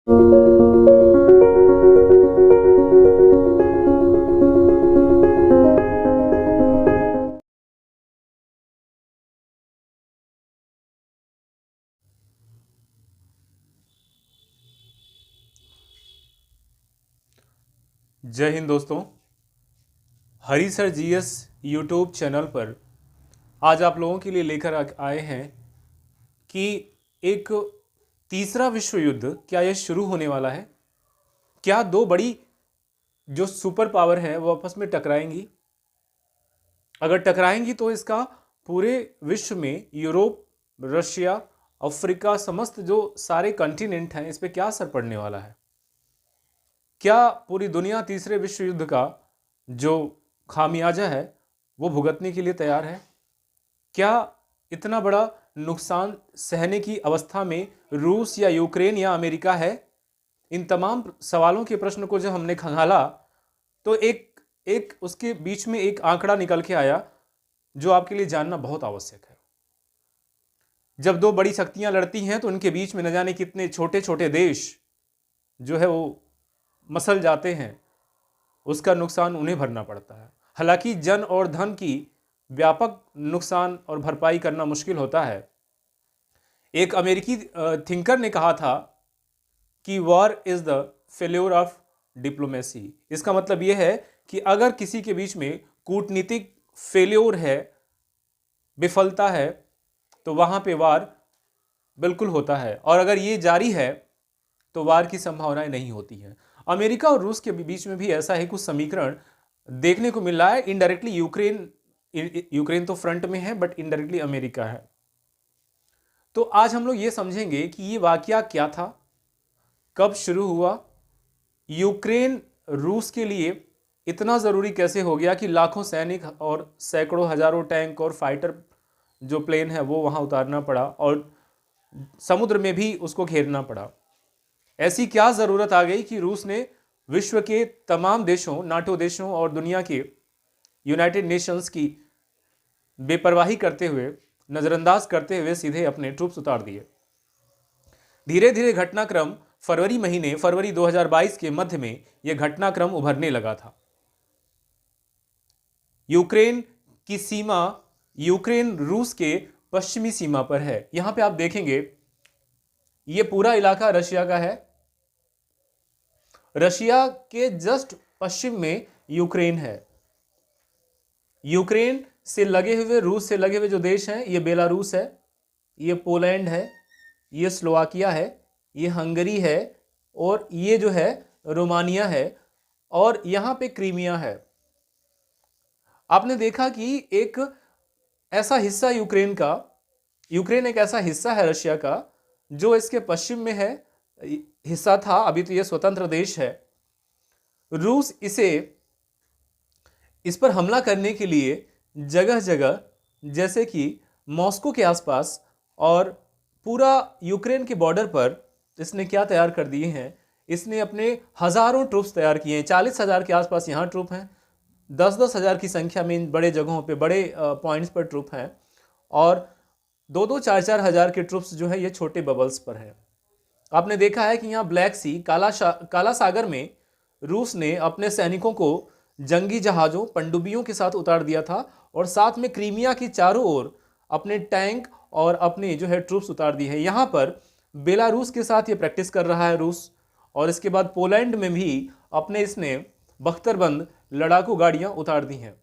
जय हिंद दोस्तों। हरी sir GS YouTube channel पर आज आप लोगों के लिए लेकर आए हैं कि एक तीसरा विश्व युद्ध क्या यह शुरू होने वाला है। क्या दो बड़ी जो सुपर पावर है वो आपस में टकराएंगी। अगर टकराएंगी तो इसका पूरे विश्व में यूरोप, रशिया, अफ्रीका, समस्त जो सारे कॉन्टिनेंट हैं इस पर क्या असर पड़ने वाला है। क्या पूरी दुनिया तीसरे विश्व युद्ध का जो खामियाजा है वो भुगतने के लिए तैयार है। क्या इतना बड़ा नुकसान सहने की अवस्था में रूस या यूक्रेन या अमेरिका है। इन तमाम सवालों के प्रश्न को जब हमने खंगाला तो एक उसके बीच में एक आंकड़ा निकल के आया जो आपके लिए जानना बहुत आवश्यक है। जब दो बड़ी शक्तियां लड़ती हैं तो उनके बीच में न जाने कितने छोटे छोटे देश जो है वो मसल जाते हैं, उसका नुकसान उन्हें भरना पड़ता है। हालांकि जन और धन की व्यापक नुकसान और भरपाई करना मुश्किल होता है। एक अमेरिकी थिंकर ने कहा था कि war is the failure of diplomacy. इसका मतलब यह है कि अगर किसी के बीच में कूटनीतिक फेल्योर है, विफलता है, तो वहां पे वार बिल्कुल होता है, और अगर ये जारी है तो वार की संभावनाएं नहीं होती हैं। अमेरिका और रूस के बीच में भी ऐसा ही कुछ समीकरण देखने को मिल रहा है। इनडायरेक्टली यूक्रेन तो फ्रंट में है, बट इनडायरेक्टली अमेरिका है। तो आज हम लोग ये समझेंगे कि ये वाकया क्या था, कब शुरू हुआ, यूक्रेन रूस के लिए इतना जरूरी कैसे हो गया कि लाखों सैनिक और सैकड़ों हजारों टैंक और फाइटर जो प्लेन है वो वहां उतारना पड़ा और समुद्र में भी उसको घेरना पड़ा। ऐसी क्या जरूरत आ गई कि रूस ने विश्व के तमाम देशों, नाटो देशों और दुनिया के यूनाइटेड नेशंस की बेपरवाही करते हुए, नजरअंदाज करते हुए सीधे अपने ट्रूप्स उतार दिए। धीरे धीरे घटनाक्रम फरवरी 2022 के मध्य में यह घटनाक्रम उभरने लगा था। यूक्रेन की सीमा यूक्रेन रूस के पश्चिमी सीमा पर है। यहां पे आप देखेंगे यह पूरा इलाका रशिया का है। रशिया के जस्ट पश्चिम में यूक्रेन है। यूक्रेन से लगे हुए, रूस से लगे हुए जो देश हैं, ये बेलारूस है, ये पोलैंड है, ये स्लोवाकिया है, ये हंगरी है, और ये जो है रोमानिया है, और यहां पे क्रीमिया है। आपने देखा कि एक ऐसा हिस्सा यूक्रेन एक ऐसा हिस्सा है रशिया का जो इसके पश्चिम में है, हिस्सा था, अभी तो यह स्वतंत्र देश है। रूस इस पर हमला करने के लिए जगह जगह, जैसे कि मॉस्को के आसपास और पूरा यूक्रेन के बॉर्डर पर, इसने क्या तैयार कर दिए हैं, इसने अपने हजारों ट्रूप्स तैयार किए हैं। 40,000 के आसपास यहाँ ट्रूप हैं, 10-10 हज़ार की संख्या में इन बड़े जगहों पे, बड़े पॉइंट्स पर ट्रूप हैं, और 2-2, 4-4 हज़ार के ट्रूप्स जो है ये छोटे बबल्स पर है। आपने देखा है कि यहाँ ब्लैक सी, काला सागर में रूस ने अपने सैनिकों को जंगी जहाजों, पनडुब्बियों के साथ उतार दिया था, और साथ में क्रीमिया की चारों ओर अपने टैंक और अपने जो है ट्रूप्स उतार दिए हैं। यहाँ पर बेलारूस के साथ ये प्रैक्टिस कर रहा है रूस, और इसके बाद पोलैंड में भी अपने इसने बख्तरबंद लड़ाकू गाड़ियां उतार दी हैं।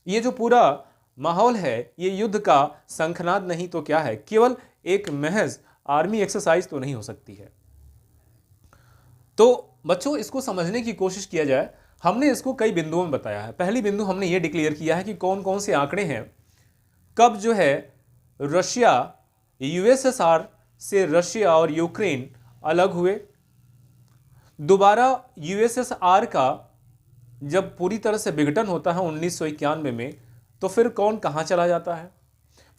ये जो पूरा माहौल है ये युद्ध का शंखनाद नहीं तो क्या है, केवल एक महज आर्मी एक्सरसाइज तो नहीं हो सकती है। तो बच्चों, इसको समझने की कोशिश किया जाए। हमने इसको कई बिंदुओं में बताया है। पहली बिंदु हमने ये डिक्लेयर किया है कि कौन कौन से आंकड़े हैं, कब जो है रशिया, यूएसएसआर से रशिया और यूक्रेन अलग हुए, दोबारा यूएसएसआर का जब पूरी तरह से विघटन होता है 1991 में, तो फिर कौन कहां चला जाता है।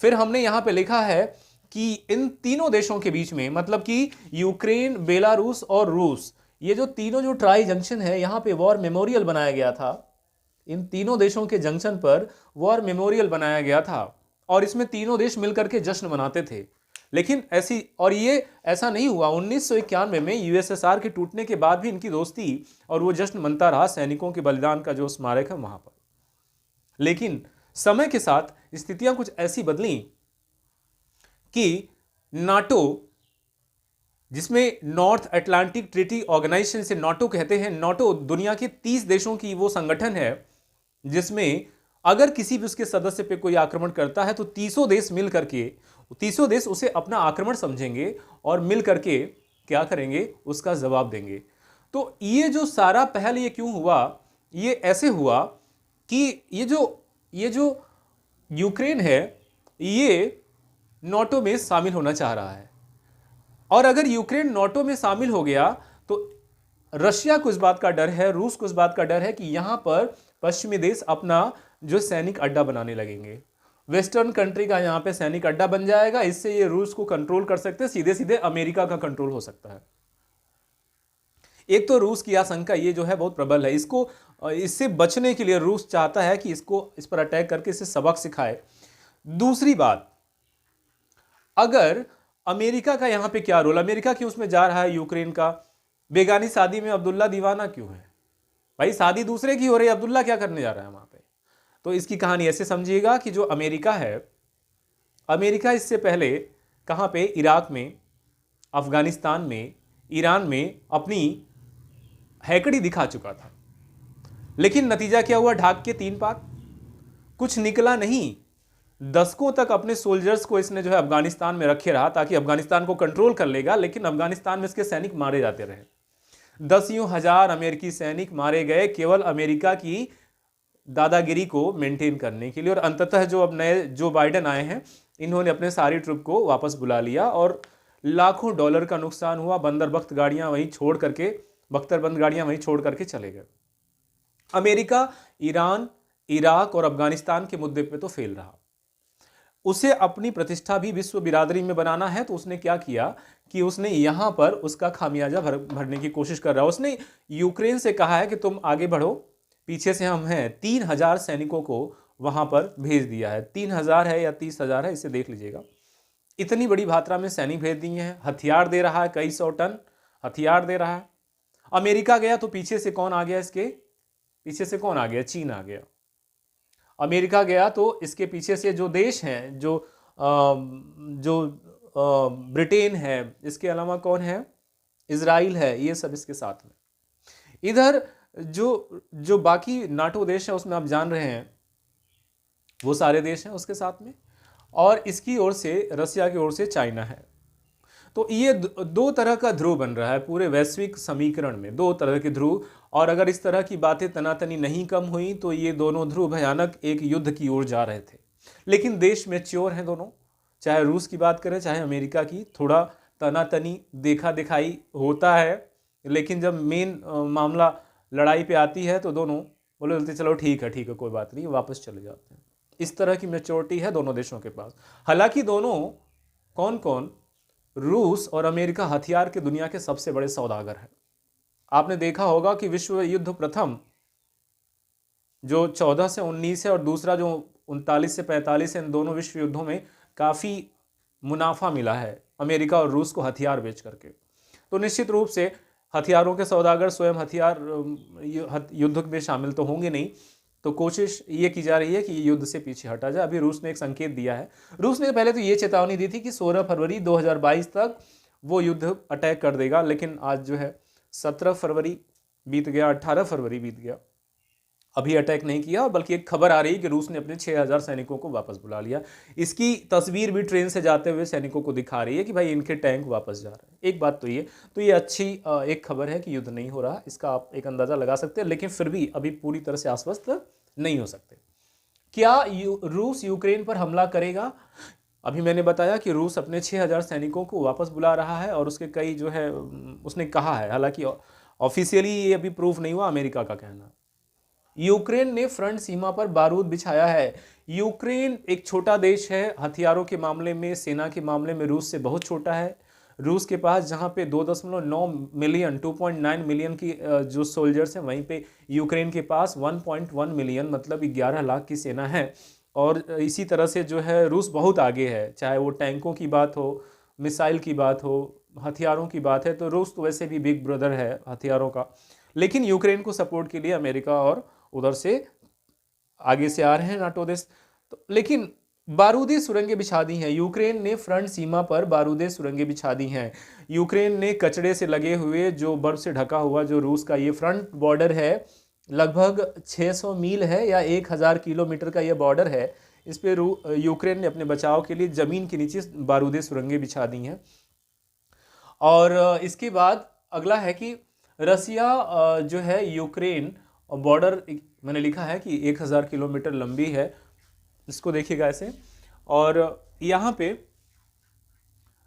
फिर हमने यहां पे लिखा है कि इन तीनों देशों के बीच में, मतलब कि यूक्रेन, बेलारूस और रूस, ये जो तीनों जो ट्राई जंक्शन है, यहां पे वॉर मेमोरियल बनाया गया था। इन तीनों देशों के जंक्शन पर वॉर मेमोरियल बनाया गया था, और इसमें तीनों देश मिलकर के जश्न मनाते थे। लेकिन ये ऐसा नहीं हुआ। 1991 में यूएसएसआर के टूटने के बाद भी इनकी दोस्ती और वो जश्न मनता रहा सैनिकों के बलिदान का जो स्मारक है वहां पर। लेकिन समय के साथ स्थितियां कुछ ऐसी बदली कि नाटो, जिसमें नॉर्थ अटलांटिक ट्रीटी ऑर्गेनाइजेशन से नाटो कहते हैं, नाटो दुनिया के 30 देशों की वो संगठन है जिसमें अगर किसी भी उसके सदस्य पे कोई आक्रमण करता है तो 30 देश उसे अपना आक्रमण समझेंगे और मिल करके क्या करेंगे, उसका जवाब देंगे। तो ये जो सारा पहल ये क्यों हुआ, ये ऐसे हुआ कि ये जो यूक्रेन है ये नाटो में शामिल होना चाह रहा है, और अगर यूक्रेन नाटो में शामिल हो गया तो रशिया को इस बात का डर है, रूस को इस बात का डर है कि यहां पर पश्चिमी देश अपना जो सैनिक अड्डा बनाने लगेंगे। वेस्टर्न कंट्री का यहां पे सैनिक अड्डा बन जाएगा। इससे ये रूस को कंट्रोल कर सकते हैं, सीधे सीधे अमेरिका का कंट्रोल हो सकता है। एक तो रूस की आशंका ये जो है बहुत प्रबल है, इससे बचने के लिए रूस चाहता है कि इस पर अटैक करके इसे सबक सिखाए। दूसरी बात, अगर अमेरिका का यहां पे क्या रोल, अमेरिका क्यों उसमें जा रहा है यूक्रेन का? बेगानी शादी में अब्दुल्ला दीवाना क्यों है भाई? शादी दूसरे की हो रही है, अब्दुल्ला क्या करने जा रहा है वहां पे? तो इसकी कहानी ऐसे समझिएगा कि जो अमेरिका है, अमेरिका इससे पहले कहां पे, इराक में, अफगानिस्तान में, ईरान में अपनी हैकड़ी दिखा चुका था। लेकिन नतीजा क्या हुआ? ढाक के 3 पात, कुछ निकला नहीं। दशकों तक अपने सोल्जर्स को इसने जो है अफगानिस्तान में रखे रहा ताकि अफगानिस्तान को कंट्रोल कर लेगा, लेकिन अफगानिस्तान में इसके सैनिक मारे जाते रहे। 10,000 अमेरिकी सैनिक मारे गए केवल अमेरिका की दादागिरी को मेंटेन करने के लिए। और अंततः जो अब नए जो बाइडेन आए हैं, इन्होंने अपने सारी ट्रुप को वापस बुला लिया और लाखों डॉलर का नुकसान हुआ। बख्तरबंद गाड़ियां वहीं छोड़ करके चले गए। अमेरिका ईरान, इराक और अफगानिस्तान के मुद्दे पे तो फेल रहा। उसे अपनी प्रतिष्ठा भी विश्व बिरादरी में बनाना है, तो उसने क्या किया कि उसने यहां पर उसका खामियाजा भरने की कोशिश कर रहा है। उसने यूक्रेन से कहा है कि तुम आगे बढ़ो, पीछे से हम हैं। 3,000 सैनिकों को वहां पर भेज दिया है। 3,000 है या 30,000 है, इसे देख लीजिएगा। इतनी बड़ी मात्रा में सैनिक भेज दिए हैं। हथियार दे रहा है, कई 100 टन हथियार दे रहा है। अमेरिका गया तो पीछे से कौन आ गया? इसके पीछे से कौन आ गया? चीन आ गया। अमेरिका गया तो इसके पीछे से जो देश हैं, ब्रिटेन है, इसके अलावा कौन है? इजराइल है, ये सब इसके साथ में। इधर जो बाकी नाटो देश है उसमें आप जान रहे हैं वो सारे देश हैं उसके साथ में, और इसकी ओर से रसिया की ओर से चाइना है। तो ये 2 तरह का ध्रुव बन रहा है पूरे वैश्विक समीकरण में, 2 तरह के ध्रुव। और अगर इस तरह की बातें तनातनी नहीं कम हुई तो ये दोनों ध्रुव भयानक एक युद्ध की ओर जा रहे थे। लेकिन देश मैच्योर हैं दोनों, चाहे रूस की बात करें चाहे अमेरिका की। थोड़ा तनातनी देखा दिखाई होता है, लेकिन जब मेन मामला लड़ाई पे आती है तो दोनों बोले चलो ठीक है कोई बात नहीं, वापस चले जाते हैं। इस तरह की मैच्योरिटी है दोनों देशों के पास। हालांकि दोनों कौन कौन, रूस और अमेरिका हथियार के दुनिया के सबसे बड़े सौदागर हैं। आपने देखा होगा कि विश्व युद्ध प्रथम जो 14 से 19 है और दूसरा जो 39 से 45 है, इन दोनों विश्व युद्धों में काफ़ी मुनाफा मिला है अमेरिका और रूस को हथियार बेच करके। तो निश्चित रूप से हथियारों के सौदागर स्वयं हथियार युद्ध में शामिल तो होंगे नहीं, तो कोशिश ये की जा रही है कि ये युद्ध से पीछे हटा जाए। अभी रूस ने एक संकेत दिया है। रूस ने पहले तो ये चेतावनी दी थी कि 16 फरवरी 2022 तक वो युद्ध अटैक कर देगा, लेकिन आज जो है 17 फरवरी बीत गया, 18 फरवरी बीत गया, अभी अटैक नहीं किया। बल्कि एक खबर आ रही है कि रूस ने अपने 6,000 सैनिकों को वापस बुला लिया। इसकी तस्वीर भी ट्रेन से जाते हुए सैनिकों को दिखा रही है कि भाई इनके टैंक वापस जा रहे हैं। एक बात तो ये अच्छी एक खबर है कि युद्ध नहीं हो रहा, इसका आप एक अंदाजा लगा सकते हैं। लेकिन फिर भी अभी पूरी तरह से आश्वस्त नहीं हो सकते। क्या रूस यूक्रेन पर हमला करेगा? अभी मैंने बताया कि रूस अपने 6,000 सैनिकों को वापस बुला रहा है और उसके कई जो है उसने कहा है, हालांकि ऑफिशियली ये अभी प्रूफ नहीं हुआ, अमेरिका का कहना। यूक्रेन ने फ्रंट सीमा पर बारूद बिछाया है। यूक्रेन एक छोटा देश है, हथियारों के मामले में, सेना के मामले में रूस से बहुत छोटा है। रूस के पास जहां पे 2.9 मिलियन 2.9 मिलियन की जो सोल्जर्स हैं, वहीं पे यूक्रेन के पास 1.1 मिलियन मतलब 11 लाख की सेना है। और इसी तरह से जो है रूस बहुत आगे है, चाहे वो टैंकों की बात हो, मिसाइल की बात हो, हथियारों की बात है, तो रूस तो वैसे भी बिग ब्रदर है हथियारों का, लेकिन यूक्रेन को सपोर्ट के लिए अमेरिका और उधर से आगे से आ रहे हैं नाटो देश। तो लेकिन बारूदी सुरंगें बिछा दी हैं, यूक्रेन ने फ्रंट सीमा पर बारूदी सुरंगें बिछा दी हैं। यूक्रेन ने कचड़े से लगे हुए, जो बर्फ से ढका हुआ जो रूस का ये फ्रंट बॉर्डर है, लगभग 600 मील है या 1000 किलोमीटर का ये बॉर्डर है, इस पे यूक्रेन ने अपने बचाव के लिए ज़मीन के नीचे बारूदी सुरंगें बिछा दी हैं। और इसके बाद अगला है कि रसिया जो है यूक्रेन बॉर्डर, मैंने लिखा है कि 1000 किलोमीटर लंबी है, इसको देखिएगा ऐसे। और यहाँ पे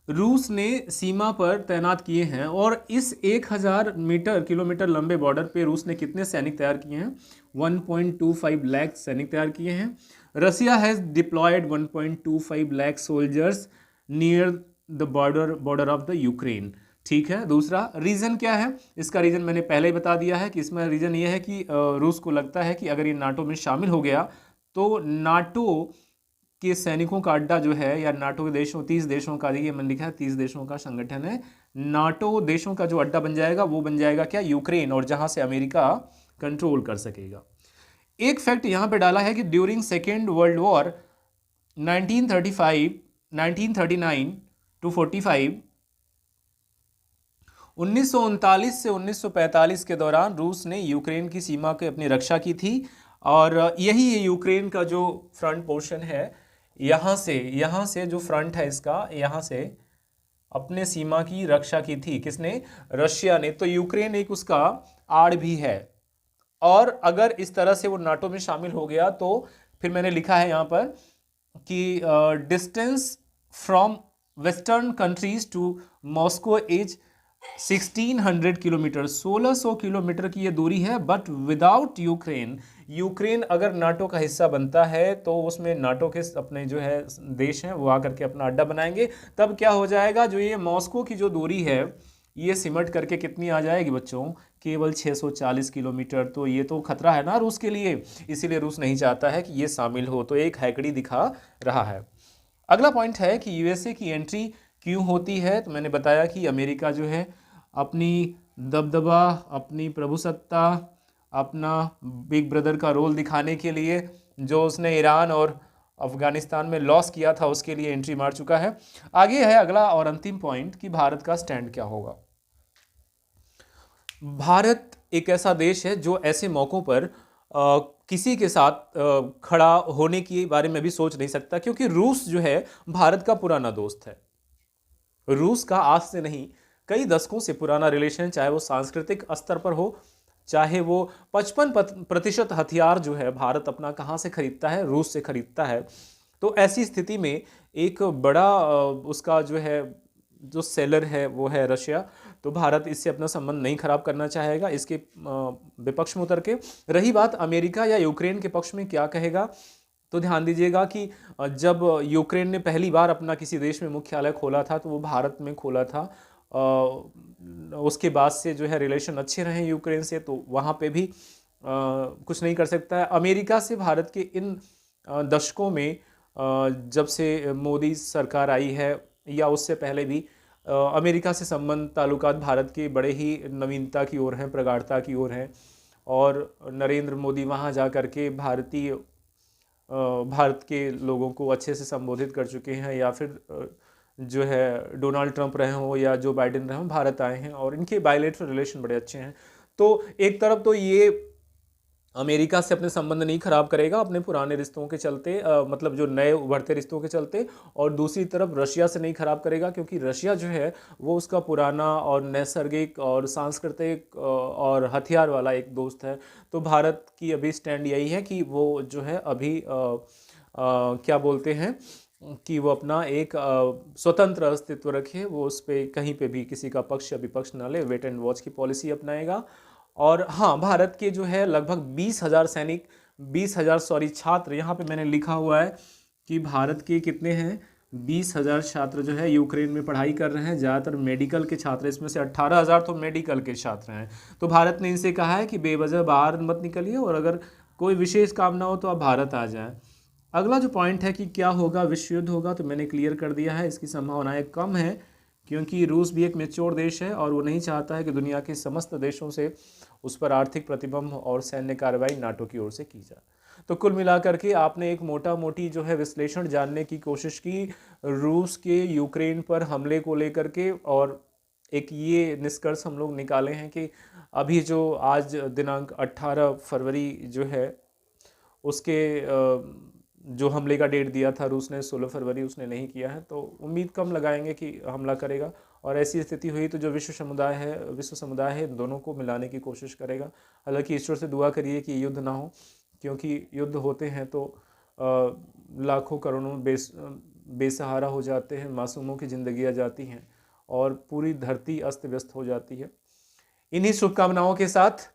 रूस ने सीमा पर तैनात किए हैं, और इस 1000 किलोमीटर लंबे बॉर्डर पे रूस ने कितने सैनिक तैयार किए हैं? 1.25 लाख सैनिक तैयार किए हैं। Russia has deployed 1.25 lakh soldiers near the border of the Ukraine. ठीक है। दूसरा रीज़न क्या है? इसका रीज़न मैंने पहले ही बता दिया है कि इसमें रीज़न ये है कि रूस को लगता है कि अगर ये नाटो में शामिल हो गया तो नाटो के सैनिकों का अड्डा जो है, या नाटो के देशों 30 देशों का, ये मैंने लिखा है 30 देशों का संगठन है, नाटो देशों का जो अड्डा बन जाएगा वो बन जाएगा क्या? यूक्रेन, और जहां से अमेरिका कंट्रोल कर सकेगा। एक फैक्ट यहां पे डाला है कि during second world war 1939 to 45, 1939 से 1945 के दौरान रूस ने यूक्रेन की सीमा की अपनी रक्षा की थी, और यही यूक्रेन का जो फ्रंट पोर्शन है, यहाँ से जो फ्रंट है इसका, यहाँ से अपने सीमा की रक्षा की थी। किसने? रशिया ने। तो यूक्रेन एक उसका आड़ भी है, और अगर इस तरह से वो नाटो में शामिल हो गया तो फिर मैंने लिखा है यहाँ पर कि distance from western countries to Moscow is 1600 kilometre, 1600 kilometre की ये दूरी है। बट विदाउट यूक्रेन, यूक्रेन अगर नाटो का हिस्सा बनता है तो उसमें नाटो के अपने जो है देश हैं वो आकर के अपना अड्डा बनाएंगे। तब क्या हो जाएगा, जो ये मॉस्को की जो दूरी है ये सिमट करके कितनी आ जाएगी बच्चों? केवल 640 किलोमीटर। तो ये तो खतरा है ना रूस के लिए, इसीलिए रूस नहीं चाहता है कि ये शामिल हो, तो एक हैकड़ी दिखा रहा है। अगला पॉइंट है कि यूएसए की एंट्री क्यों होती है? तो मैंने बताया कि अमेरिका जो है अपनी दबदबा, अपनी प्रभुसत्ता, अपना बिग ब्रदर का रोल दिखाने के लिए, जो उसने ईरान और अफगानिस्तान में लॉस किया था, उसके लिए एंट्री मार चुका है। आगे है अगला और अंतिम पॉइंट कि भारत का स्टैंड क्या होगा। भारत एक ऐसा देश है जो ऐसे मौक़ों पर किसी के साथ खड़ा होने के बारे में भी सोच नहीं सकता, क्योंकि रूस जो है भारत का पुराना दोस्त है। रूस का आज से नहीं, कई दशकों से पुराना रिलेशन, चाहे वो सांस्कृतिक स्तर पर हो, चाहे वो 55% हथियार जो है भारत अपना कहाँ से खरीदता है? रूस से खरीदता है। तो ऐसी स्थिति में एक बड़ा उसका जो है जो सेलर है वो है रशिया। तो भारत इससे अपना संबंध नहीं खराब करना चाहेगा, इसके विपक्ष में उतर के। रही बात अमेरिका या यूक्रेन के पक्ष में क्या कहेगा, तो ध्यान दीजिएगा कि जब यूक्रेन ने पहली बार अपना किसी देश में मुख्यालय खोला था तो वो भारत में खोला था। उसके बाद से जो है रिलेशन अच्छे रहे यूक्रेन से, तो वहाँ पे भी कुछ नहीं कर सकता है। अमेरिका से भारत के इन दशकों में जब से मोदी सरकार आई है या उससे पहले भी अमेरिका से संबंध ताल्लुकात भारत के बड़े ही नवीनता की ओर हैं, प्रगाढ़ता की ओर हैं। और नरेंद्र मोदी वहाँ जा कर के भारत के लोगों को अच्छे से संबोधित कर चुके हैं, या फिर जो है डोनाल्ड ट्रंप रहे हों या जो बाइडेन रहे हों, भारत आए हैं और इनके बायलैटरल रिलेशन बड़े अच्छे हैं। तो एक तरफ तो ये अमेरिका से अपने संबंध नहीं खराब करेगा अपने पुराने रिश्तों के चलते, मतलब जो नए उभरते रिश्तों के चलते, और दूसरी तरफ रशिया से नहीं खराब करेगा क्योंकि रशिया जो है वो उसका पुराना और नैसर्गिक और सांस्कृतिक और हथियार वाला एक दोस्त है। तो भारत की अभी स्टैंड यही है कि वो जो है अभी क्या बोलते हैं कि वो अपना एक स्वतंत्र अस्तित्व रखे, वो उस पर कहीं पे भी किसी का पक्ष या विपक्ष ना ले, वेट एंड वॉच की पॉलिसी अपनाएगा। और हाँ, भारत के जो है लगभग 20,000 सैनिक, 20,000 छात्र, यहाँ पे मैंने लिखा हुआ है कि भारत के कितने हैं, 20,000 छात्र जो है यूक्रेन में पढ़ाई कर रहे हैं, ज़्यादातर मेडिकल के छात्र, इसमें से 18,000 तो मेडिकल के छात्र हैं। तो भारत ने इनसे कहा है कि बेवजह बाहर मत निकलिए, और अगर कोई विशेष काम ना हो तो आप भारत आ जाएं। अगला जो पॉइंट है कि क्या होगा, विश्व युद्ध होगा, तो मैंने क्लियर कर दिया है, इसकी संभावनाएं कम है क्योंकि रूस भी एक मैच्योर देश है और वो नहीं चाहता है कि दुनिया के समस्त देशों से उस पर आर्थिक प्रतिबंध और सैन्य कार्रवाई नाटो की ओर से की जाए। तो कुल मिलाकर के आपने एक मोटा मोटी जो है विश्लेषण जानने की कोशिश की रूस के यूक्रेन पर हमले को लेकर के, और एक ये निष्कर्ष हम लोग निकाले हैं कि अभी जो आज दिनांक 18 फरवरी जो है उसके जो हमले का डेट दिया था रूस ने 16 फरवरी, उसने नहीं किया है, तो उम्मीद कम लगाएंगे कि हमला करेगा। और ऐसी स्थिति हुई तो जो विश्व समुदाय है दोनों को मिलाने की कोशिश करेगा। हालांकि ईश्वर से दुआ करिए कि युद्ध ना हो, क्योंकि युद्ध होते हैं तो लाखों करोड़ों बेसहारा हो जाते हैं, मासूमों की जिंदगियां जाती हैं और पूरी धरती अस्त व्यस्त हो जाती है। इन्हीं शुभकामनाओं के साथ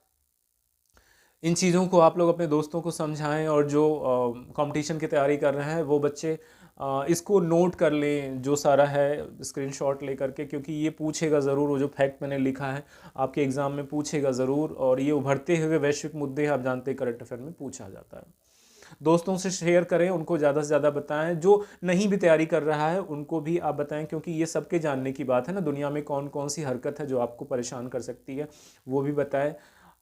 इन चीज़ों को आप लोग अपने दोस्तों को समझाएं, और जो कंपटीशन की तैयारी कर रहे हैं वो बच्चे इसको नोट कर लें जो सारा है स्क्रीनशॉट लेकर के, क्योंकि ये पूछेगा ज़रूर, वो जो फैक्ट मैंने लिखा है आपके एग्ज़ाम में पूछेगा ज़रूर, और ये उभरते हुए वैश्विक मुद्दे आप जानते हैं करंट अफेयर में पूछा जाता है। दोस्तों से शेयर करें, उनको ज़्यादा से ज़्यादा बताएं, जो नहीं भी तैयारी कर रहा है उनको भी आप बताएं, क्योंकि ये सबके जानने की बात है ना, दुनिया में कौन कौन सी हरकत है जो आपको परेशान कर सकती है वो भी बताएं।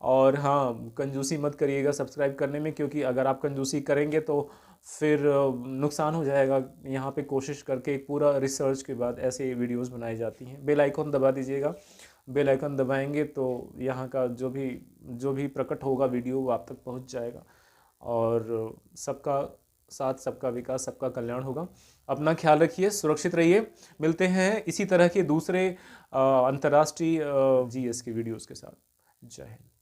और हाँ, कंजूसी मत करिएगा सब्सक्राइब करने में, क्योंकि अगर आप कंजूसी करेंगे तो फिर नुकसान हो जाएगा। यहाँ पे कोशिश करके एक पूरा रिसर्च के बाद ऐसे वीडियोस बनाई जाती हैं। बेल आइकन दबा दीजिएगा, बेल आइकन दबाएंगे तो यहाँ का जो भी प्रकट होगा वीडियो वो आप तक पहुँच जाएगा। और सबका साथ, सबका विकास, सबका कल्याण होगा। अपना ख्याल रखिए, सुरक्षित रहिए। मिलते हैं इसी तरह के दूसरे अंतर्राष्ट्रीय जीएस के वीडियोस के साथ। जय हिंद।